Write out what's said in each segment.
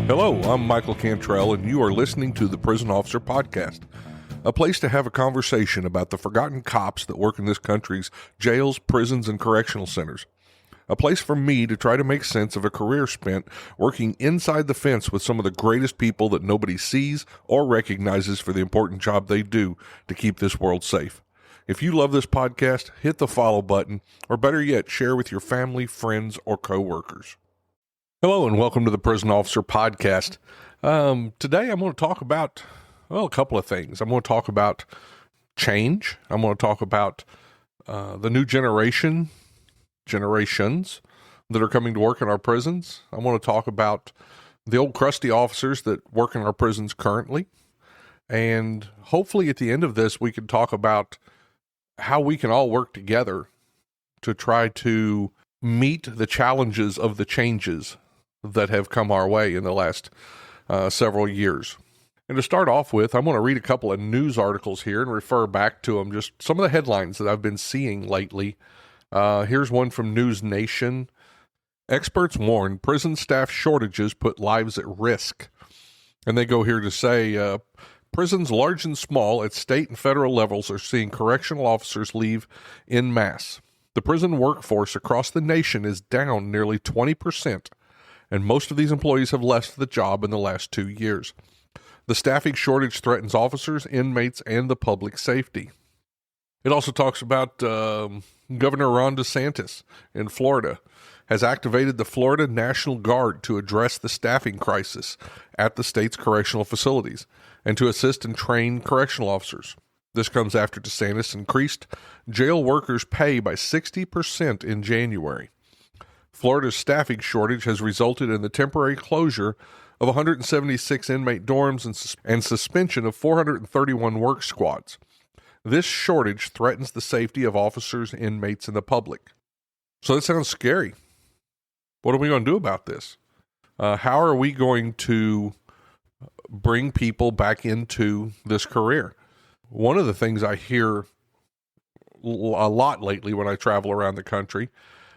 Hello, I'm Michael Cantrell, and you are listening to the Prison Officer Podcast, a place to have a conversation about the forgotten cops that work in this country's jails, prisons, and correctional centers. A place for me to try to make sense of a career spent working inside the fence with some of the greatest people that nobody sees or recognizes for the important job they do to keep this world safe. If you love this podcast, hit the follow button, or better yet, share with your family, friends, or coworkers. Hello, and welcome to the Prison Officer Podcast. Today I'm going to talk about, a couple of things. I'm going to talk about change. I'm going to talk about the new generations that are coming to work in our prisons. I want to talk about the old crusty officers that work in our prisons currently. And hopefully at the end of this, we can talk about how we can all work together to try to meet the challenges of the changes that have come our way in the last several years. And to start off with, I'm going to read a couple of news articles here and refer back to them, just some of the headlines that I've been seeing lately. Here's one from News Nation. Experts warn prison staff shortages put lives at risk. And they go here to say, prisons large and small at state and federal levels are seeing correctional officers leave en masse. The prison workforce across the nation is down nearly 20%, and most of these employees have left the job in the last 2 years. The staffing shortage threatens officers, inmates, and the public safety. It also talks about Governor Ron DeSantis in Florida has activated the Florida National Guard to address the staffing crisis at the state's correctional facilities and to assist and train correctional officers. This comes after DeSantis increased jail workers' pay by 60% in January. Florida's staffing shortage has resulted in the temporary closure of 176 inmate dorms and suspension of 431 work squads. This shortage threatens the safety of officers, inmates, and the public. So that sounds scary. What are we going to do about this? How are we going to bring people back into this career? One of the things I hear a lot lately when I travel around the country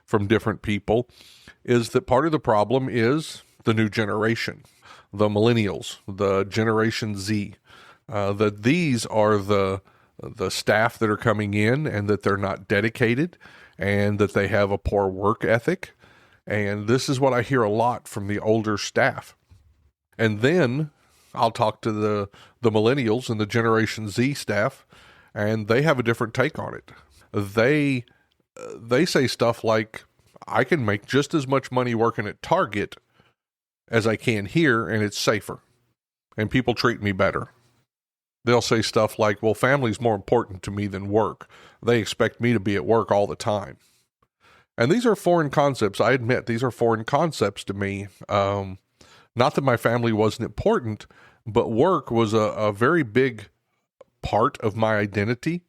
from different people is that part of the problem is the new generation, the millennials, the Generation Z, that these are the staff that are coming in and that they're not dedicated and that they have a poor work ethic. And this is what I hear a lot from the older staff. And then I'll talk to the millennials and the Generation Z staff, and they have a different take on it. They say stuff like, I can make just as much money working at Target as I can here, and it's safer, and people treat me better. They'll say stuff like, well, family's more important to me than work. They expect me to be at work all the time. And these are foreign concepts. I admit these are foreign concepts to me. Not that my family wasn't important, but work was a very big part of my identity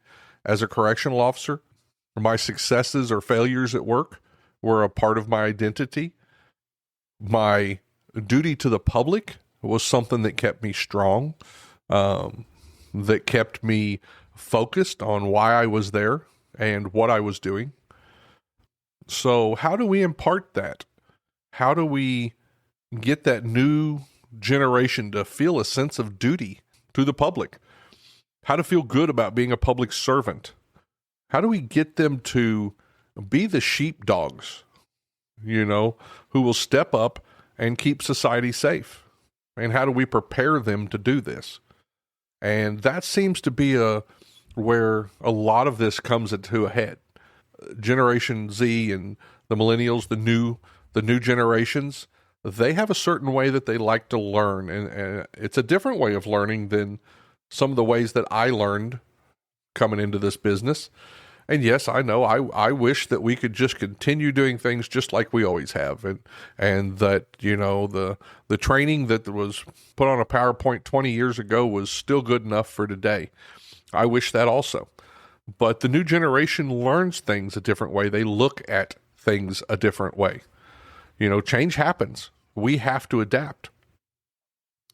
as a correctional officer. My successes or failures at work were a part of my identity. My duty to the public was something that kept me strong, that kept me focused on why I was there and what I was doing. So how do we impart that? How do we get that new generation to feel a sense of duty to the public? How to feel good about being a public servant? How do we get them to be the sheepdogs, who will step up and keep society safe? And how do we prepare them to do this? And that seems to be where a lot of this comes into a head. Generation Z and the millennials, the new generations, they have a certain way that they like to learn, and it's a different way of learning than some of the ways that I learned coming into this business. And yes, I know I wish that we could just continue doing things just like we always have, and that the training that was put on a PowerPoint 20 years ago was still good enough for today. I wish that also. But the new generation learns things a different way. They look at things a different way. Change happens. We have to adapt.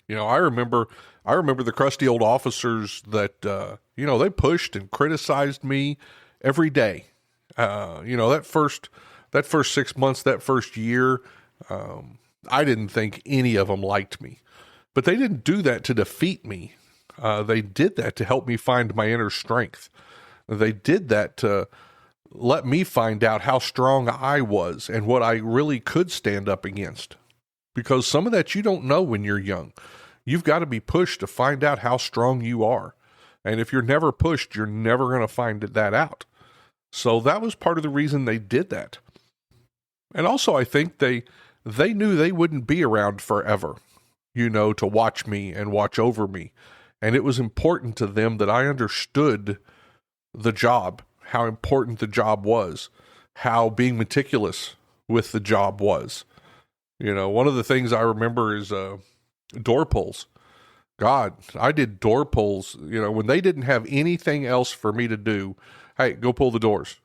I remember the crusty old officers that, they pushed and criticized me every day. That first 6 months, that first year, I didn't think any of them liked me. But they didn't do that to defeat me. They did that to help me find my inner strength. They did that to let me find out how strong I was and what I really could stand up against. Because some of that you don't know when you're young. You've got to be pushed to find out how strong you are. And if you're never pushed, you're never going to find that out. So that was part of the reason they did that. And also, I think they knew they wouldn't be around forever, to watch me and watch over me. And it was important to them that I understood the job, how important the job was, how being meticulous with the job was. One of the things I remember is door pulls. God, I did door pulls, when they didn't have anything else for me to do. Hey, go pull the doors,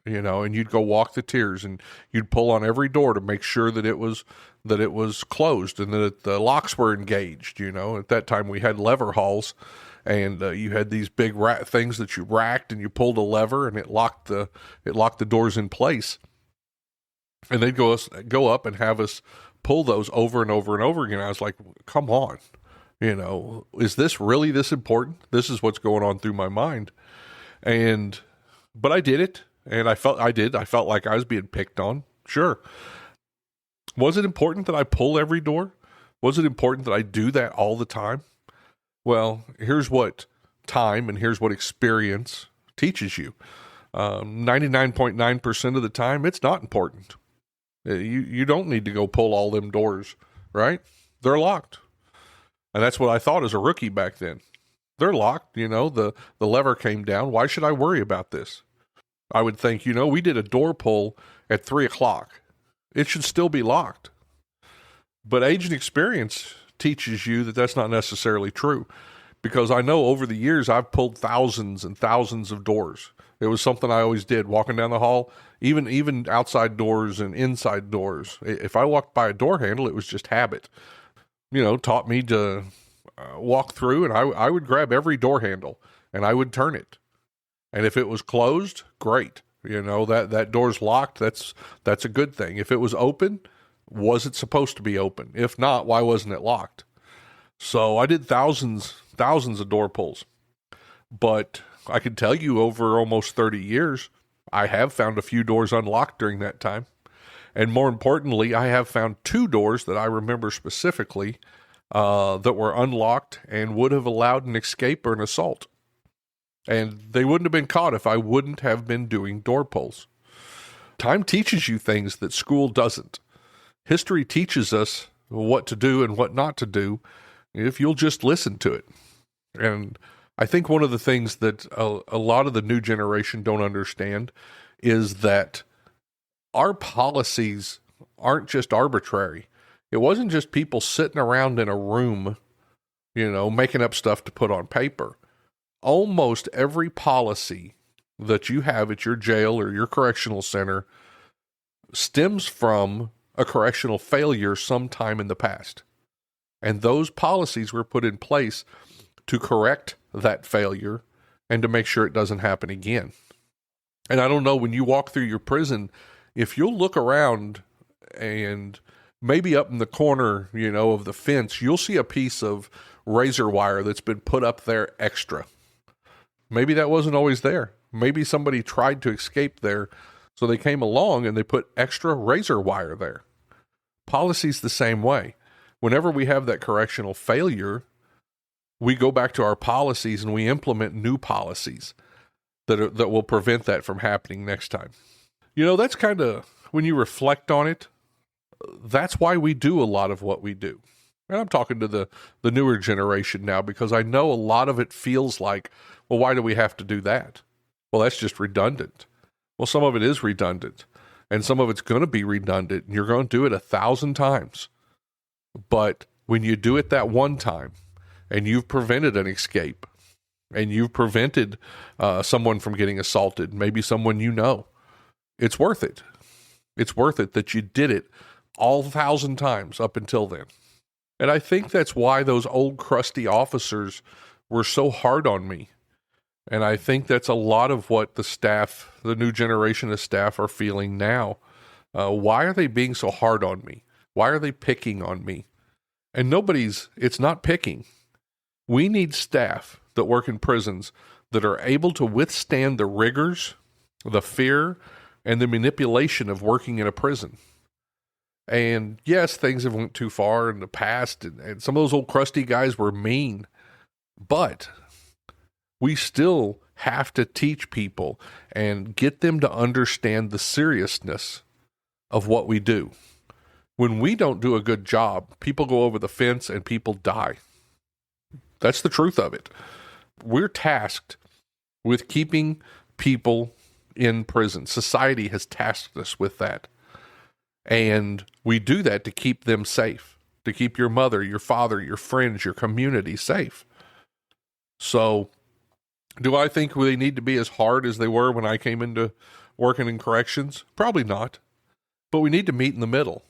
and you'd go walk the tiers and you'd pull on every door to make sure that it was closed and that the locks were engaged. At that time we had lever hauls, and you had these big things that you racked and you pulled a lever and it locked the doors in place. And they'd go up and have us pull those over and over and over again. I was like, come on, is this really this important? This is what's going on through my mind. But I did it, and I felt like I was being picked on. Sure. Was it important that I pull every door? Was it important that I do that all the time? Well, here's what time and here's what experience teaches you. 99.9% of the time, it's not important. You don't need to go pull all them doors, right? They're locked. And that's what I thought as a rookie back then. They're locked, the lever came down. Why should I worry about this? I would think, we did a door pull at 3:00. It should still be locked. But age and experience teaches you that that's not necessarily true, because I know over the years I've pulled thousands and thousands of doors. It was something I always did, walking down the hall, even outside doors and inside doors. If I walked by a door handle, it was just habit. Taught me to walk through, and I would grab every door handle and I would turn it. And if it was closed, great. That door's locked. That's a good thing. If it was open, was it supposed to be open? If not, why wasn't it locked? So I did thousands of door pulls. But I can tell you, over almost 30 years, I have found a few doors unlocked during that time. And more importantly, I have found 2 doors that I remember specifically that were unlocked and would have allowed an escape or an assault. And they wouldn't have been caught if I wouldn't have been doing door pulls. Time teaches you things that school doesn't. History teaches us what to do and what not to do if you'll just listen to it. And I think one of the things that a lot of the new generation don't understand is that our policies aren't just arbitrary. It wasn't just people sitting around in a room, making up stuff to put on paper. Almost every policy that you have at your jail or your correctional center stems from a correctional failure sometime in the past. And those policies were put in place to correct that failure and to make sure it doesn't happen again. And I don't know, when you walk through your prison, if you'll look around and maybe up in the corner, of the fence, you'll see a piece of razor wire that's been put up there extra. Maybe that wasn't always there. Maybe somebody tried to escape there, so they came along and they put extra razor wire there. Policy's the same way. Whenever we have that correctional failure, we go back to our policies and we implement new policies that will prevent that from happening next time. That's kind of, when you reflect on it, that's why we do a lot of what we do. And I'm talking to the newer generation now, because I know a lot of it feels like, well, why do we have to do that? Well, that's just redundant. Well, some of it is redundant, and some of it's going to be redundant, and you're going to do it 1,000 times. But when you do it that one time, and you've prevented an escape, and you've prevented someone from getting assaulted, maybe someone it's worth it. It's worth it that you did it all 1,000 times up until then. And I think that's why those old crusty officers were so hard on me. And I think that's a lot of what the new generation of staff are feeling now. Why are they being so hard on me? Why are they picking on me? And it's not picking. We need staff that work in prisons that are able to withstand the rigors, the fear, and the manipulation of working in a prison. And yes, things have went too far in the past, and some of those old crusty guys were mean, but we still have to teach people and get them to understand the seriousness of what we do. When we don't do a good job, people go over the fence and people die. That's the truth of it. We're tasked with keeping people in prison. Society has tasked us with that. And we do that to keep them safe, to keep your mother, your father, your friends, your community safe. So, do I think they need to be as hard as they were when I came into working in corrections? Probably not. But we need to meet in the middle.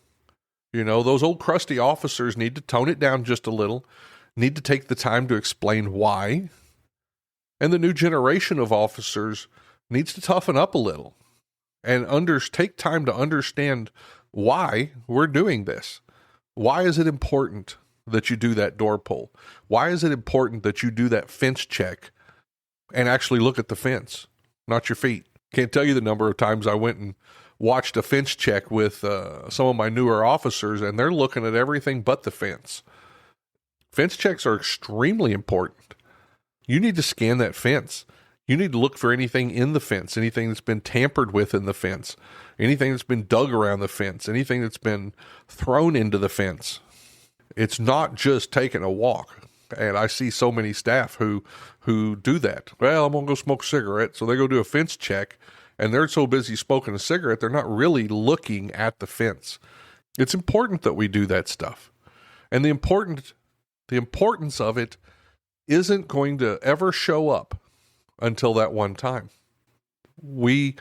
You know, those old crusty officers need to tone it down just a little, need to take the time to explain why. And the new generation of officers needs to toughen up a little and take time to understand why we're doing this. Why is it important that you do that door pull? Why is it important that you do that fence check and actually look at the fence, not your feet? Can't tell you the number of times I went and watched a fence check with some of my newer officers, and they're looking at everything but the fence. Fence checks are extremely important. You need to scan that fence. You need to look for anything in the fence, anything that's been tampered with in the fence, anything that's been dug around the fence, anything that's been thrown into the fence. It's not just taking a walk. And I see so many staff who do that. Well, I'm going to go smoke a cigarette. So they go do a fence check, and they're so busy smoking a cigarette, they're not really looking at the fence. It's important that we do that stuff. And the importance of it isn't going to ever show up until that one time. We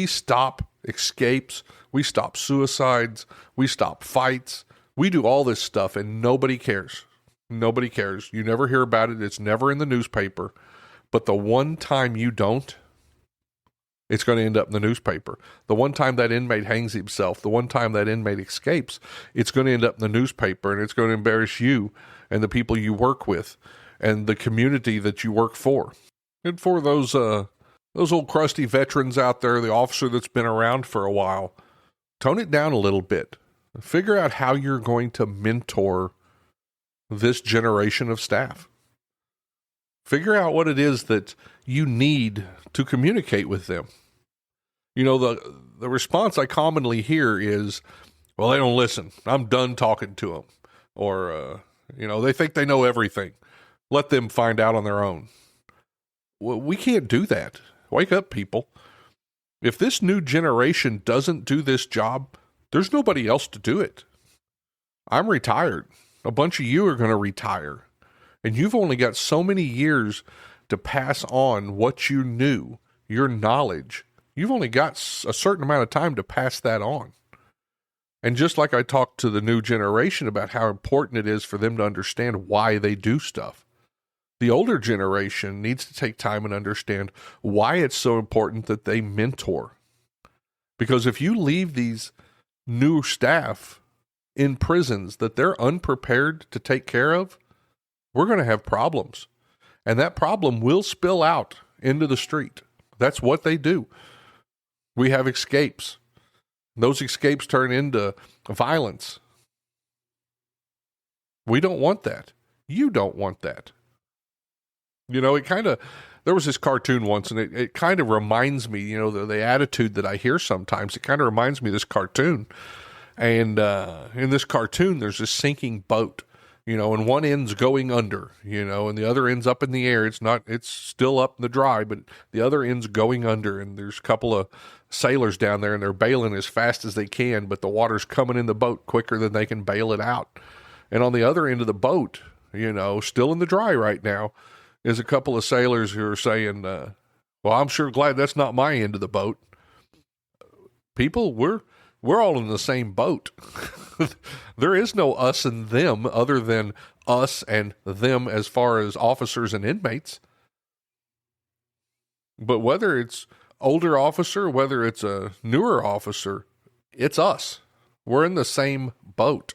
stop escapes, we stop suicides, we stop fights, we do all this stuff, and nobody cares. Nobody cares. You never hear about it. It's never in the newspaper. But the one time you don't, it's going to end up in the newspaper. The one time that inmate hangs himself, the one time that inmate escapes, it's going to end up in the newspaper, and it's going to embarrass you and the people you work with and the community that you work for. And for those old crusty veterans out there, the officer that's been around for a while, tone it down a little bit. Figure out how you're going to mentor this generation of staff. Figure out what it is that you need to communicate with them. You know, the response I commonly hear is, well, they don't listen. I'm done talking to them. Or, they think they know everything. Let them find out on their own. Well, we can't do that. Wake up, people. If this new generation doesn't do this job, there's nobody else to do it. I'm retired. A bunch of you are going to retire. And you've only got so many years to pass on what you knew, your knowledge. You've only got a certain amount of time to pass that on. And just like I talked to the new generation about how important it is for them to understand why they do stuff, the older generation needs to take time and understand why it's so important that they mentor. Because if you leave these new staff in prisons that they're unprepared to take care of, we're going to have problems. And that problem will spill out into the street. That's what they do. We have escapes. Those escapes turn into violence. We don't want that. You don't want that. You know, there was this cartoon once, and it kind of reminds me, the attitude that I hear sometimes, it kind of reminds me of this cartoon. And in this cartoon, there's this sinking boat, and one end's going under, and the other end's up in the air. It's still up in the dry, but the other end's going under, and there's a couple of sailors down there, and they're bailing as fast as they can, but the water's coming in the boat quicker than they can bail it out. And on the other end of the boat, still in the dry right now, is a couple of sailors who are saying, well, I'm sure glad that's not my end of the boat. People, we're all in the same boat. There is no us and them other than us and them as far as officers and inmates. But whether it's older officer, whether it's a newer officer, it's us. We're in the same boat.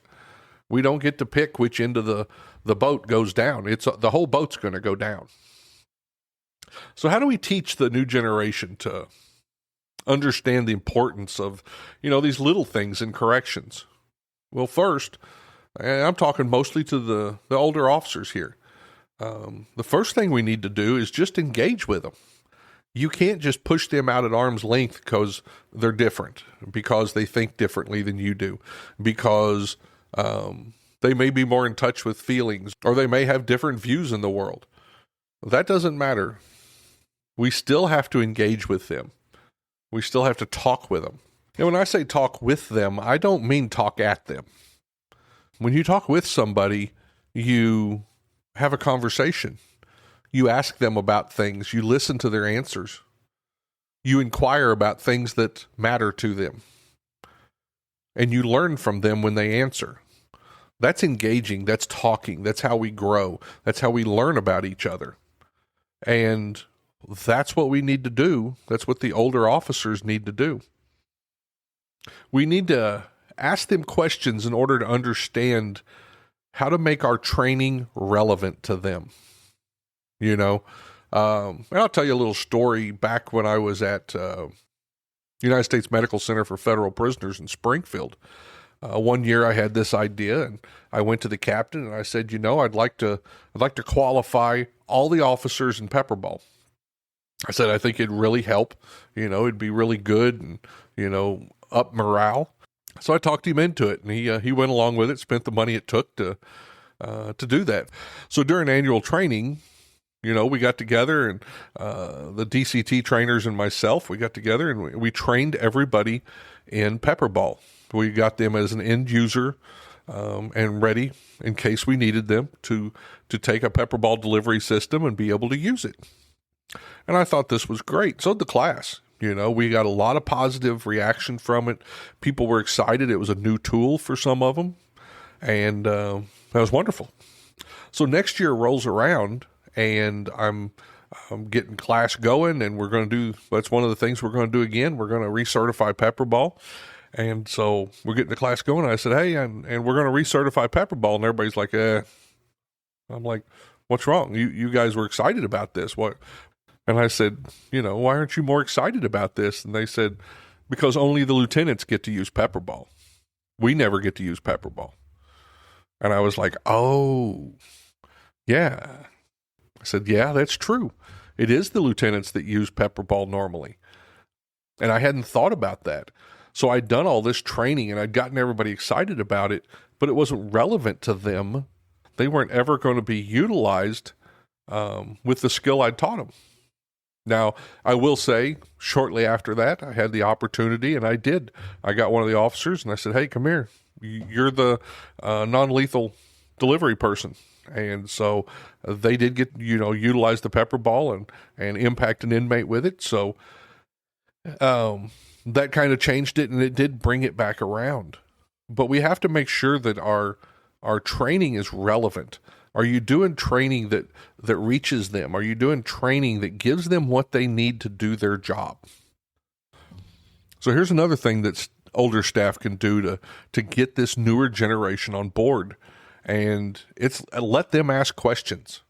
We don't get to pick which end of the boat goes down. It's the whole boat's going to go down. So how do we teach the new generation to understand the importance of, these little things in corrections? Well, first, and I'm talking mostly to the older officers here. The first thing we need to do is just engage with them. You can't just push them out at arm's length because they're different, because they think differently than you do, because they may be more in touch with feelings, or they may have different views in the world. That doesn't matter. We still have to engage with them. We still have to talk with them. And when I say talk with them, I don't mean talk at them. When you talk with somebody, you have a conversation. You ask them about things. You listen to their answers. You inquire about things that matter to them. And you learn from them when they answer. That's engaging. That's talking. That's how we grow. That's how we learn about each other. And that's what we need to do. That's what the older officers need to do. We need to ask them questions in order to understand how to make our training relevant to them. And I'll tell you a little story. Back when I was at United States Medical Center for Federal Prisoners in Springfield, one year I had this idea, and I went to the captain and I said, I'd like to qualify all the officers in pepper ball. I said, I think it'd really help, it'd be really good and, up morale. So I talked him into it, and he went along with it, spent the money it took to do that. So during annual training, we got together, and the DCT trainers and myself, we got together and we trained everybody in pepper ball. We got them as an end user and ready in case we needed them to take a pepper ball delivery system and be able to use it. And I thought this was great. So did the class. We got a lot of positive reaction from it. People were excited. It was a new tool for some of them. And that was wonderful. So next year rolls around, and I'm getting class going, and that's one of the things we're going to do again. We're going to recertify pepper ball. And so we're getting the class going. I said, hey, and we're going to recertify pepper ball. And everybody's like, I'm like, what's wrong? You guys were excited about this. What? And I said, why aren't you more excited about this? And they said, because only the lieutenants get to use pepper ball. We never get to use pepper ball. And I was like, oh, yeah. I said, yeah, that's true. It is the lieutenants that use pepper ball normally. And I hadn't thought about that. So I'd done all this training and I'd gotten everybody excited about it, but it wasn't relevant to them. They weren't ever going to be utilized with the skill I'd taught them. Now, I will say, shortly after that, I had the opportunity, and I did. I got one of the officers, and I said, hey, come here. You're the non-lethal delivery person. And so they did get, utilize the pepper ball and impact an inmate with it. So that kind of changed it, and it did bring it back around. But we have to make sure that our training is relevant. Are you doing training that reaches them? Are you doing training that gives them what they need to do their job? So here's another thing that older staff can do to get this newer generation on board. And it's let them ask questions.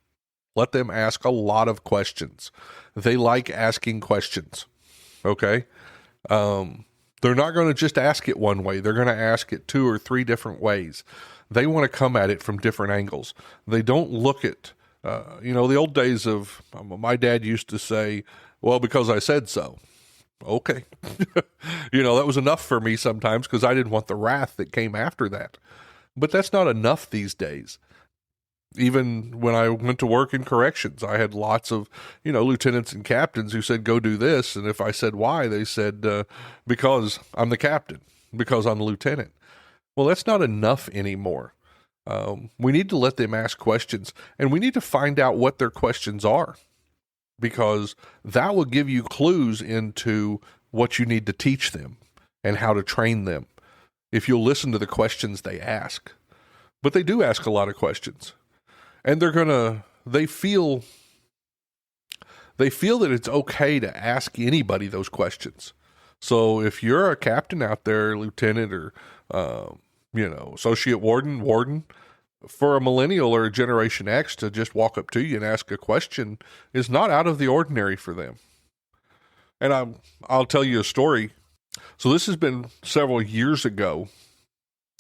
Let them ask a lot of questions. They like asking questions. Okay? They're not going to just ask it one way. They're going to ask it 2 or 3 different ways. They want to come at it from different angles. They don't look at, the old days of, my dad used to say, well, because I said so. Okay. That was enough for me sometimes because I didn't want the wrath that came after that. But that's not enough these days. Even when I went to work in corrections, I had lots of, lieutenants and captains who said, go do this. And if I said why, they said, because I'm the captain, because I'm the lieutenant. Well, that's not enough anymore. We need to let them ask questions, and we need to find out what their questions are, because that will give you clues into what you need to teach them and how to train them if you'll listen to the questions they ask. But they do ask a lot of questions, and they feel that it's okay to ask anybody those questions. So if you're a captain out there, lieutenant, or associate warden, for a millennial or a Generation X to just walk up to you and ask a question is not out of the ordinary for them. And I'll tell you a story. So this has been several years ago,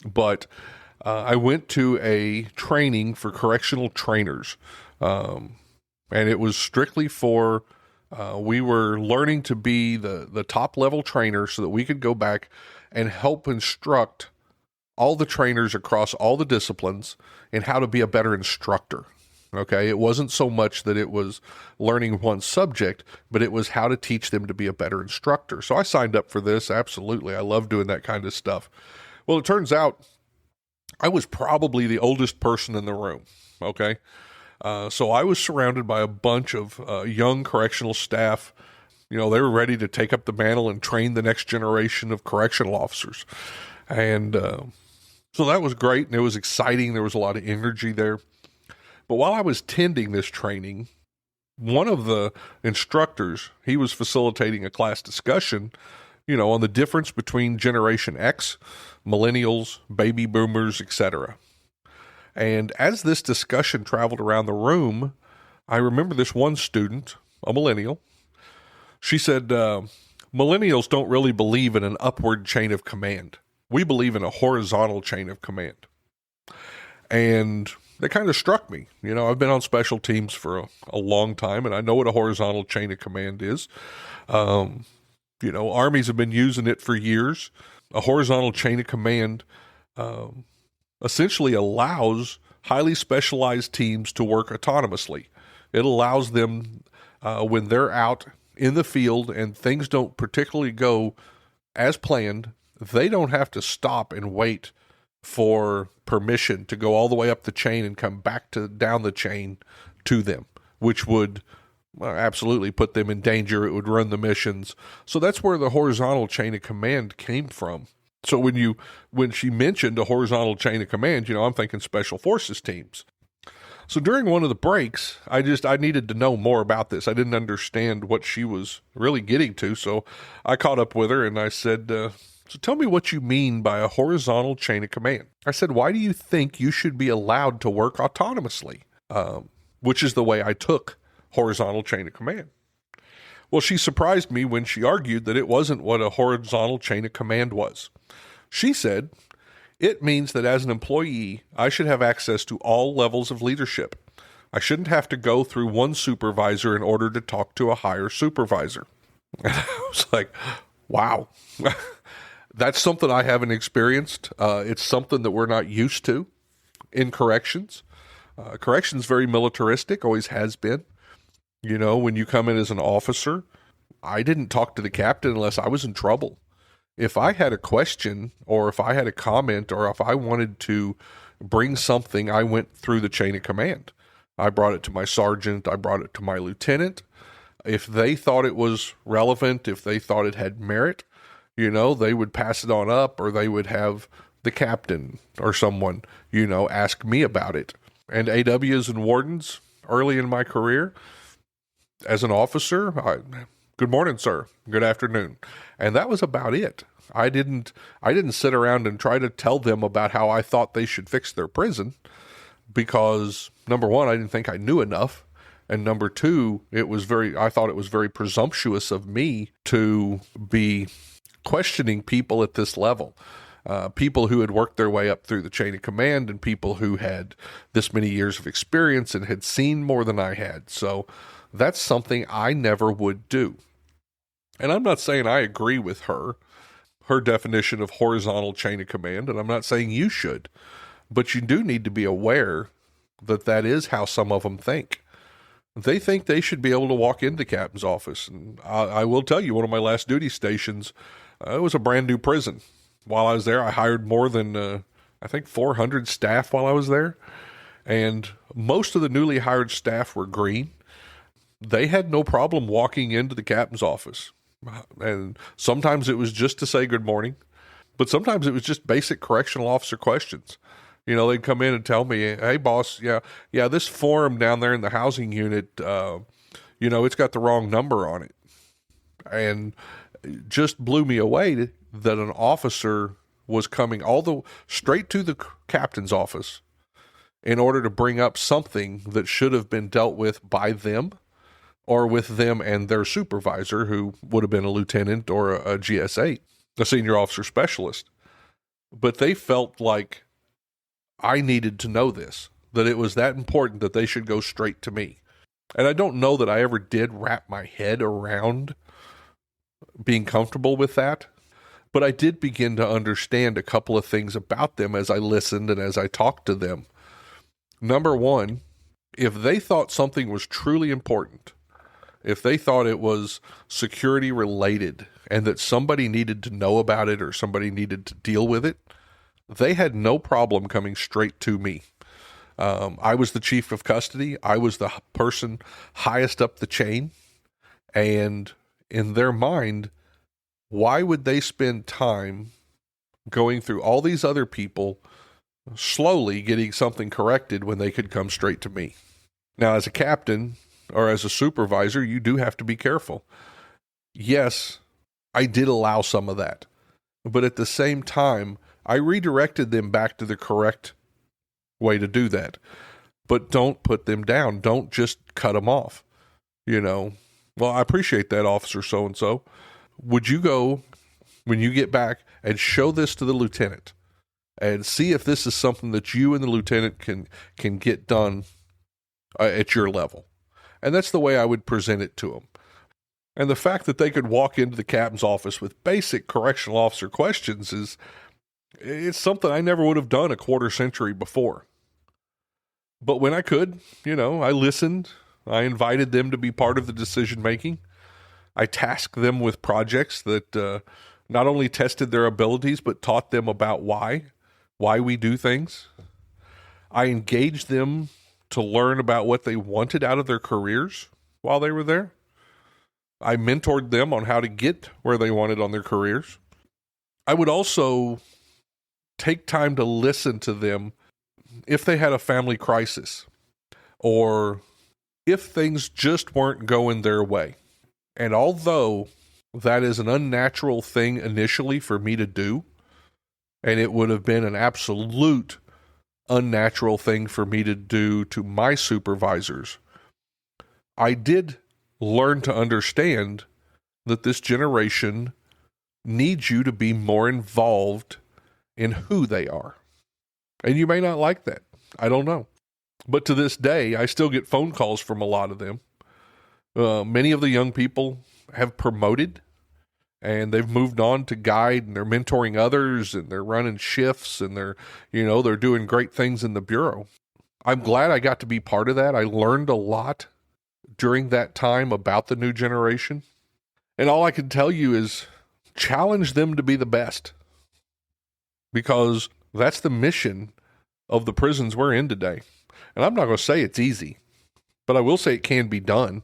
but I went to a training for correctional trainers, and it was strictly for we were learning to be the top level trainer so that we could go back and help instruct all the trainers across all the disciplines in how to be a better instructor. Okay, it wasn't so much that it was learning one subject, but it was how to teach them to be a better instructor. So I signed up for this. Absolutely. I love doing that kind of stuff. Well, it turns out I was probably the oldest person in the room. Okay. So I was surrounded by a bunch of young correctional staff. They were ready to take up the mantle and train the next generation of correctional officers. And so that was great, and it was exciting. There was a lot of energy there. But while I was tending this training, one of the instructors, he was facilitating a class discussion, on the difference between Generation X, millennials, baby boomers, etc. And as this discussion traveled around the room, I remember this one student, a millennial, she said, millennials don't really believe in an upward chain of command. We believe in a horizontal chain of command. And that kind of struck me. I've been on special teams for a long time, and I know what a horizontal chain of command is. Armies have been using it for years. A horizontal chain of command essentially allows highly specialized teams to work autonomously. It allows them, when they're out in the field and things don't particularly go as planned, they don't have to stop and wait for permission to go all the way up the chain and come back down the chain to them, which would absolutely put them in danger. It would run the missions. So that's where the horizontal chain of command came from. So when she mentioned a horizontal chain of command, I'm thinking special forces teams. So during one of the breaks, I needed to know more about this. I didn't understand what she was really getting to. So I caught up with her and I said, so tell me what you mean by a horizontal chain of command. I said, why do you think you should be allowed to work autonomously? Which is the way I took horizontal chain of command. Well, she surprised me when she argued that it wasn't what a horizontal chain of command was. She said, it means that as an employee, I should have access to all levels of leadership. I shouldn't have to go through one supervisor in order to talk to a higher supervisor. And I was like, wow. That's something I haven't experienced. It's something that we're not used to in corrections. Corrections very militaristic, always has been. When you come in as an officer, I didn't talk to the captain unless I was in trouble. If I had a question or if I had a comment or if I wanted to bring something, I went through the chain of command. I brought it to my sergeant. I brought it to my lieutenant. If they thought it was relevant, if they thought it had merit, they would pass it on up, or they would have the captain or someone, ask me about it. And AWs and wardens early in my career as an officer, good morning, sir. Good afternoon. And that was about it. I didn't sit around and try to tell them about how I thought they should fix their prison because, number one, I didn't think I knew enough. And number two, I thought it was very presumptuous of me to be questioning people at this level. People who had worked their way up through the chain of command and people who had this many years of experience and had seen more than I had. So that's something I never would do. And I'm not saying I agree with her definition of horizontal chain of command, and I'm not saying you should, but you do need to be aware that is how some of them think. They think they should be able to walk into the captain's office. And I will tell you, one of my last duty stations, it was a brand new prison. While I was there, I hired more than, I think, 400 staff while I was there. And most of the newly hired staff were green. They had no problem walking into the captain's office. And sometimes it was just to say good morning, but sometimes it was just basic correctional officer questions. They'd come in and tell me, hey, boss, yeah, this form down there in the housing unit, it's got the wrong number on it. And just blew me away that an officer was coming straight to the captain's office in order to bring up something that should have been dealt with by them or with them and their supervisor, who would have been a lieutenant or a GS8, a senior officer specialist. But they felt like I needed to know this, that it was that important that they should go straight to me. And I don't know that I ever did wrap my head around being comfortable with that, but I did begin to understand a couple of things about them as I listened and as I talked to them. Number one, if they thought something was truly important, if they thought it was security related and that somebody needed to know about it or somebody needed to deal with it, they had no problem coming straight to me. I was the chief of custody. I was the person highest up the chain. And in their mind, why would they spend time going through all these other people, slowly getting something corrected when they could come straight to me? Now, as a captain or as a supervisor, you do have to be careful. Yes, I did allow some of that. But at the same time, I redirected them back to the correct way to do that. But don't put them down. Don't just cut them off. Well, I appreciate that, Officer so-and-so. Would you go, when you get back, and show this to the lieutenant and see if this is something that you and the lieutenant can get done at your level? And that's the way I would present it to them. And the fact that they could walk into the captain's office with basic correctional officer questions it's something I never would have done a quarter century before. But when I could, I listened. I invited them to be part of the decision making. I tasked them with projects that not only tested their abilities, but taught them about why we do things. I engaged them to learn about what they wanted out of their careers while they were there. I mentored them on how to get where they wanted on their careers. I would also take time to listen to them if they had a family crisis or if things just weren't going their way. And although that is an unnatural thing initially for me to do, and it would have been an absolute unnatural thing for me to do to my supervisors, I did learn to understand that this generation needs you to be more involved in who they are. And you may not like that. I don't know. But to this day, I still get phone calls from a lot of them. Many of the young people have promoted and they've moved on to guide, and they're mentoring others, and they're running shifts, and they're doing great things in the bureau. I'm glad I got to be part of that. I learned a lot during that time about the new generation. And all I can tell you is challenge them to be the best, because that's the mission of the prisons we're in today. And I'm not going to say it's easy, but I will say it can be done.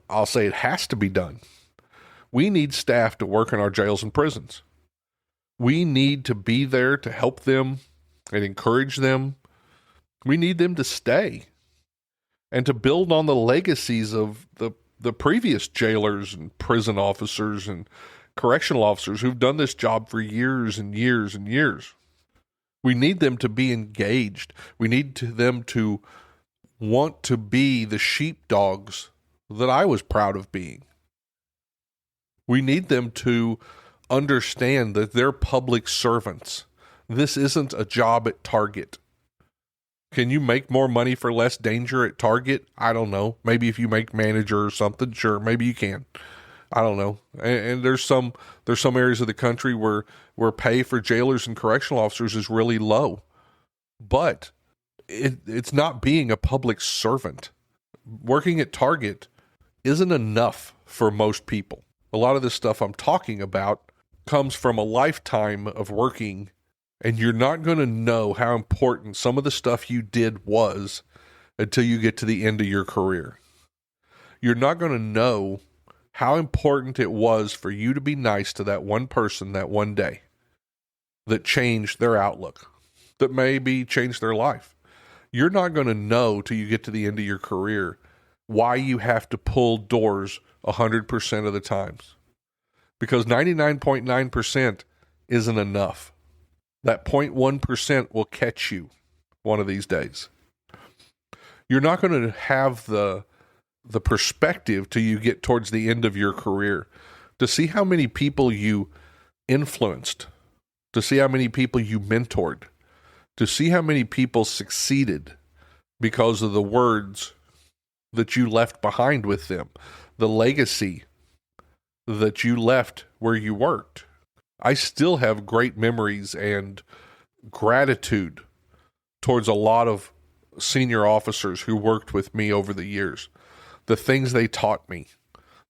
I'll say it has to be done. We need staff to work in our jails and prisons. We need to be there to help them and encourage them. We need them to stay and to build on the legacies of the previous jailers and prison officers and correctional officers who've done this job for years and years and years. We need them to be engaged. We need them to want to be the sheepdogs that I was proud of being. We need them to understand that they're public servants. This isn't a job at Target. Can you make more money for less danger at Target? I don't know. Maybe if you make manager or something, sure, maybe you can. I don't know. And there's some areas of the country where pay for jailers and correctional officers is really low. But it's not being a public servant. Working at Target isn't enough for most people. A lot of this stuff I'm talking about comes from a lifetime of working, and you're not going to know how important some of the stuff you did was until you get to the end of your career. You're not going to know how important it was for you to be nice to that one person that one day that changed their outlook, that maybe changed their life. You're not going to know till you get to the end of your career why you have to pull doors 100% of the times. because 99.9% isn't enough. That 0.1% will catch you one of these days. You're not going to have the perspective till you get towards the end of your career to see how many people you influenced, to see how many people you mentored, to see how many people succeeded because of the words that you left behind with them, the legacy that you left where you worked. I still have great memories and gratitude towards a lot of senior officers who worked with me over the years. The things they taught me,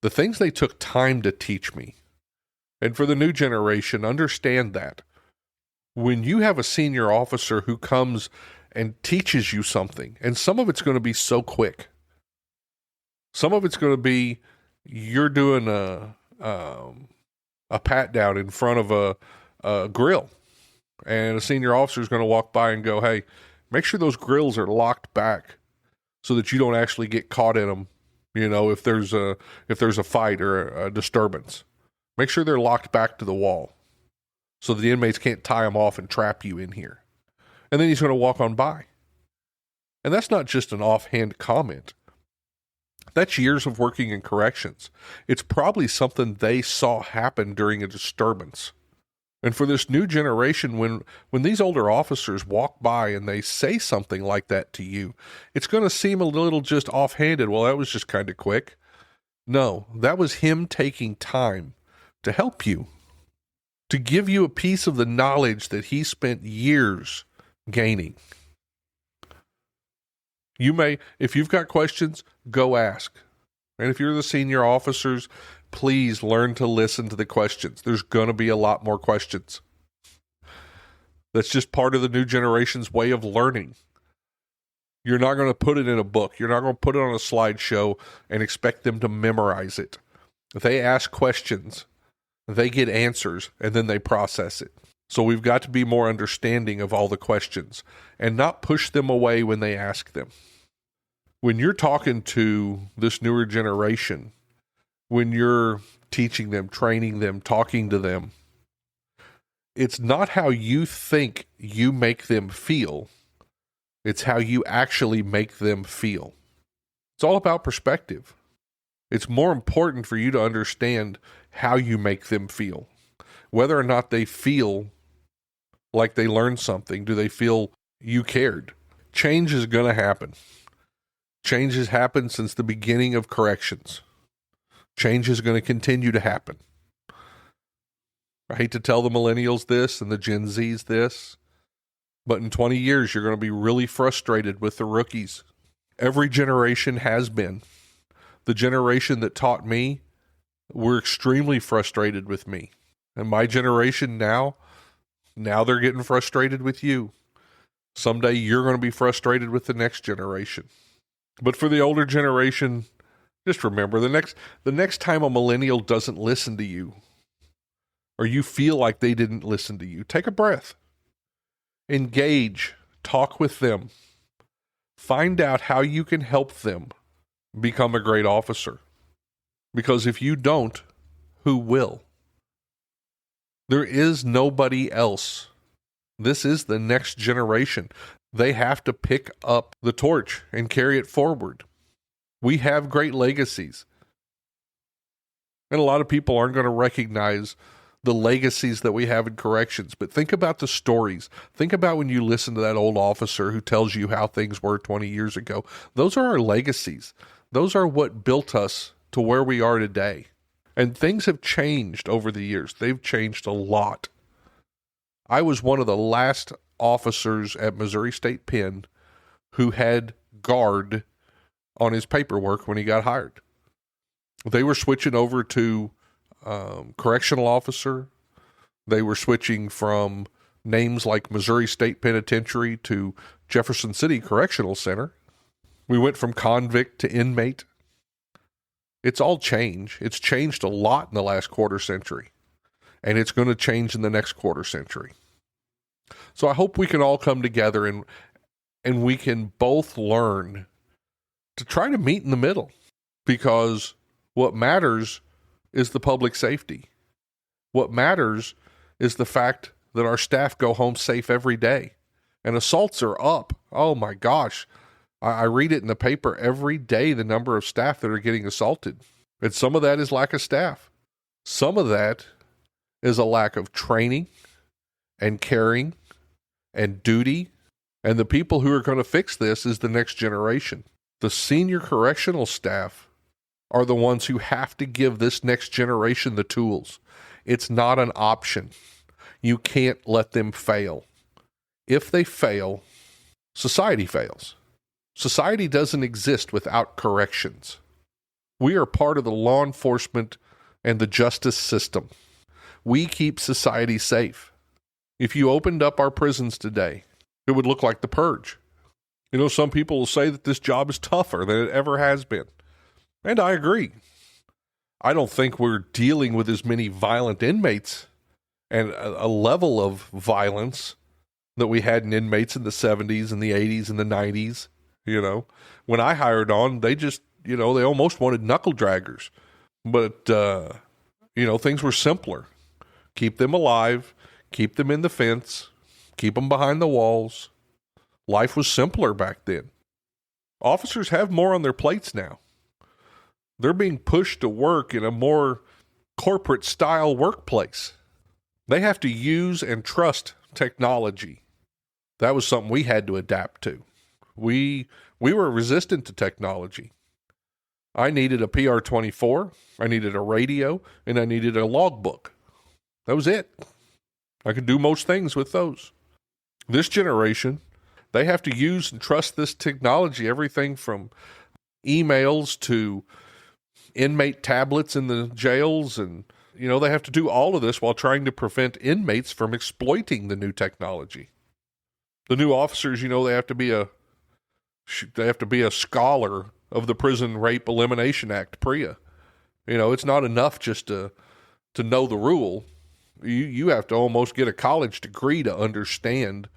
the things they took time to teach me. And for the new generation, understand that when you have a senior officer who comes and teaches you something, and some of it's going to be so quick. Some of it's going to be you're doing a pat down in front of a grill, and a senior officer is going to walk by and go, "Hey, make sure those grills are locked back so that you don't actually get caught in them. You know, if there's a fight or a disturbance, make sure they're locked back to the wall so that the inmates can't tie them off and trap you in here." And then he's going to walk on by. And that's not just an offhand comment. That's years of working in corrections. It's probably something they saw happen during a disturbance. And for this new generation, when these older officers walk by and they say something like that to you, it's going to seem a little just offhanded. Well, that was just kind of quick. No, that was him taking time to help you, to give you a piece of the knowledge that he spent years gaining. You may, if you've got questions, go ask. And if you're the senior officers, please learn to listen to the questions. There's going to be a lot more questions. That's just part of the new generation's way of learning. You're not going to put it in a book. You're not going to put it on a slideshow and expect them to memorize it. If they ask questions, they get answers, and then they process it. So we've got to be more understanding of all the questions and not push them away when they ask them. When you're talking to this newer generation, when you're teaching them, training them, talking to them, it's not how you think you make them feel. It's how you actually make them feel. It's all about perspective. It's more important for you to understand how you make them feel. Whether or not they feel like they learned something. Do they feel you cared? Change is going to happen. Change has happened since the beginning of corrections. Change is going to continue to happen. I hate to tell the millennials this and the Gen Zs this, but in 20 years, you're going to be really frustrated with the rookies. Every generation has been. The generation that taught me were extremely frustrated with me. And my generation now they're getting frustrated with you. Someday you're going to be frustrated with the next generation. But for the older generation, just remember, the next time a millennial doesn't listen to you, or you feel like they didn't listen to you, take a breath. Engage. Talk with them. Find out how you can help them become a great officer. Because if you don't, who will? There is nobody else. This is the next generation. They have to pick up the torch and carry it forward. We have great legacies. And a lot of people aren't going to recognize the legacies that we have in corrections. But think about the stories. Think about when you listen to that old officer who tells you how things were 20 years ago. Those are our legacies. Those are what built us to where we are today. And things have changed over the years. They've changed a lot. I was one of the last officers at Missouri State Pen who had guard on his paperwork when he got hired. They were switching over to correctional officer. They were switching from names like Missouri State Penitentiary to Jefferson City Correctional Center. We went from convict to inmate. It's all change. It's changed a lot in the last quarter century, and it's going to change in the next quarter century. So I hope we can all come together and we can both learn to try to meet in the middle, because what matters is the public safety. What matters is the fact that our staff go home safe every day. And assaults are up. Oh my gosh. I read it in the paper every day, the number of staff that are getting assaulted. And some of that is lack of staff. Some of that is a lack of training and caring and duty. And the people who are going to fix this is the next generation. The senior correctional staff are the ones who have to give this next generation the tools. It's not an option. You can't let them fail. If they fail, society fails. Society doesn't exist without corrections. We are part of the law enforcement and the justice system. We keep society safe. If you opened up our prisons today, it would look like the purge. You know, some people will say that this job is tougher than it ever has been. And I agree. I don't think we're dealing with as many violent inmates and a level of violence that we had in inmates in the 70s and the 80s and the 90s. You know, when I hired on, they just, they almost wanted knuckle draggers. But, things were simpler. Keep them alive, keep them in the fence, keep them behind the walls. Life was simpler back then. Officers have more on their plates now. They're being pushed to work in a more corporate style workplace. They have to use and trust technology. That was something we had to adapt to. We were resistant to technology. I needed a PR-24, I needed a radio, and I needed a logbook. That was it. I could do most things with those. This generation, they have to use and trust this technology, everything from emails to inmate tablets in the jails, and they have to do all of this while trying to prevent inmates from exploiting the new technology. The new officers, they have to be a scholar of the Prison Rape Elimination Act, PREA. It's not enough just to know the rule. You have to almost get a college degree to understand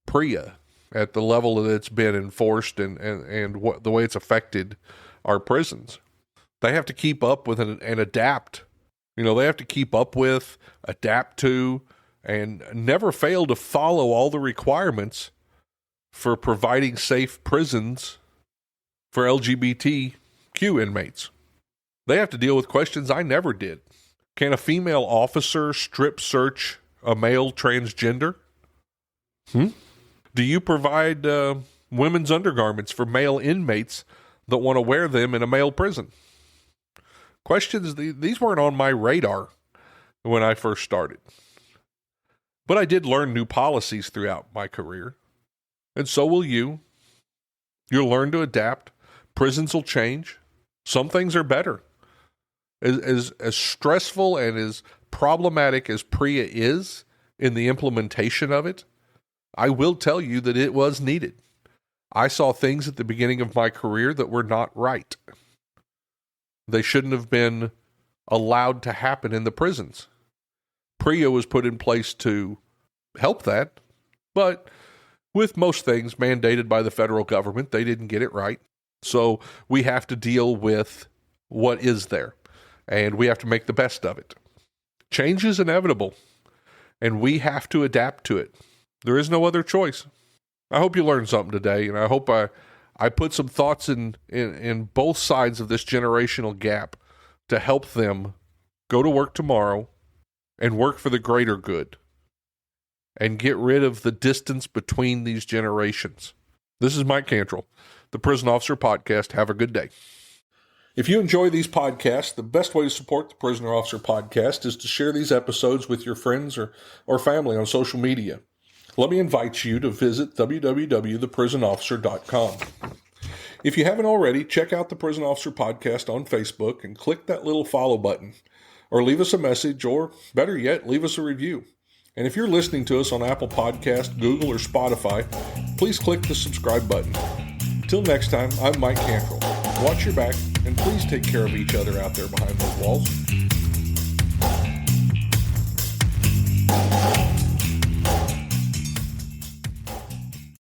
PREA at the level that it's been enforced and what the way it's affected our prisons. They have to keep up with and adapt. They have to keep up with, adapt to, and never fail to follow all the requirements for providing safe prisons for LGBTQ inmates. They have to deal with questions I never did. Can a female officer strip search a male transgender? Do you provide women's undergarments for male inmates that want to wear them in a male prison? Questions, these weren't on my radar when I first started. But I did learn new policies throughout my career. And so will you. You'll learn to adapt. Prisons will change. Some things are better. As stressful and as problematic as PREA is in the implementation of it, I will tell you that it was needed. I saw things at the beginning of my career that were not right. They shouldn't have been allowed to happen in the prisons. PREA was put in place to help that, but with most things mandated by the federal government, they didn't get it right. So we have to deal with what is there, and we have to make the best of it. Change is inevitable, and we have to adapt to it. There is no other choice. I hope you learned something today, and I hope I put some thoughts in both sides of this generational gap to help them go to work tomorrow and work for the greater good and get rid of the distance between these generations. This is Mike Cantrell, the Prison Officer Podcast. Have a good day. If you enjoy these podcasts, the best way to support the Prisoner Officer Podcast is to share these episodes with your friends or family on social media. Let me invite you to visit www.theprisonofficer.com. If you haven't already, check out the Prison Officer Podcast on Facebook and click that little follow button, or leave us a message, or better yet, leave us a review. And if you're listening to us on Apple Podcast, Google, or Spotify, please click the subscribe button. Till next time, I'm Mike Cantrell. Watch your back, and please take care of each other out there behind those walls.